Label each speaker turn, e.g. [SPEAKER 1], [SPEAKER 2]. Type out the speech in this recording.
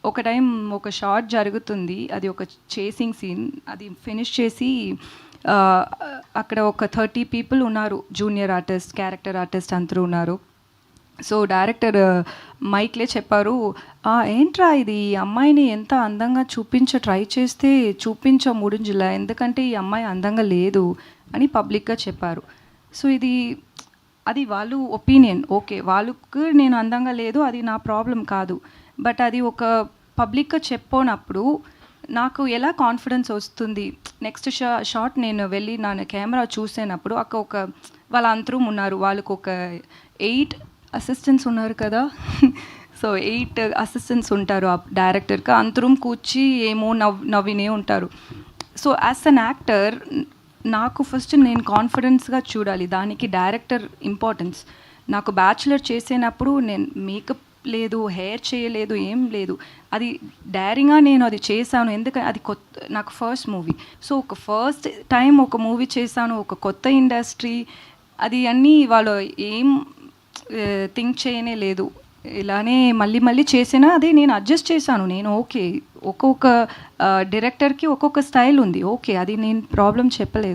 [SPEAKER 1] ఒక టైం ఒక షాట్ జరుగుతుంది, అది ఒక చేసింగ్ సీన్. అది ఫినిష్ చేసి అక్కడ ఒక 30 పీపుల్ ఉన్నారు, జూనియర్ ఆర్టిస్ట్, క్యారెక్టర్ ఆర్టిస్ట్ అందరూ ఉన్నారు. సో డైరెక్టర్ మైక్లే చెప్పారు, ఏంట్రా ఇది, ఈ అమ్మాయిని ఎంత అందంగా ట్రై చేస్తే చూపించ ఎందుకంటే ఈ అమ్మాయి అందంగా లేదు అని పబ్లిక్గా చెప్పారు. సో అది వాళ్ళు ఒపీనియన్, ఓకే, వాళ్ళకు నేను అందంగా లేదు, అది నా ప్రాబ్లం కాదు. బట్ అది ఒక పబ్లిక్గా చెప్పినప్పుడు నాకు ఎలా కాన్ఫిడెన్స్ వస్తుంది? నెక్స్ట్ షాట్ నేను వెళ్ళి నా కెమెరా చూసేటప్పుడు ఒక వాళ్ళందరూ ఉన్నారు, వాళ్ళకు ఒక 8 అసిస్టెంట్స్ ఉన్నారు కదా. సో 8 అసిస్టెంట్స్ ఉంటారు ఆ డైరెక్టర్కి, అందరూ కూర్చి ఏమో నవ్వినే ఉంటారు. సో యాజ్ అన్ యాక్టర్ నాకు ఫస్ట్ నేను కాన్ఫిడెన్స్గా చూడాలి, దానికి డైరెక్టర్ ఇంపార్టెన్స్. నాకు బ్యాచులర్ చేసేటప్పుడు నేను మేకప్ లేదు, హెయిర్ చేయలేదు, ఏం లేదు, అది డైరింగ్గా నేను అది చేశాను. ఎందుకంటే అది నాకు ఫస్ట్ మూవీ. సో ఒక ఫస్ట్ టైం ఒక మూవీ చేశాను, ఒక కొత్త ఇండస్ట్రీ, అది అన్నీ వాళ్ళు ఏం థింక్ చేయనే లేదు. ఇలానే మళ్ళీ చేసినా అదే నేను అడ్జస్ట్ చేశాను. నేను ఓకే, ఒక్కొక్క డైరెక్టర్కి ఒక్కొక్క స్టైల్ ఉంది, ఓకే, అది నేను ప్రాబ్లం చెప్పలేదు.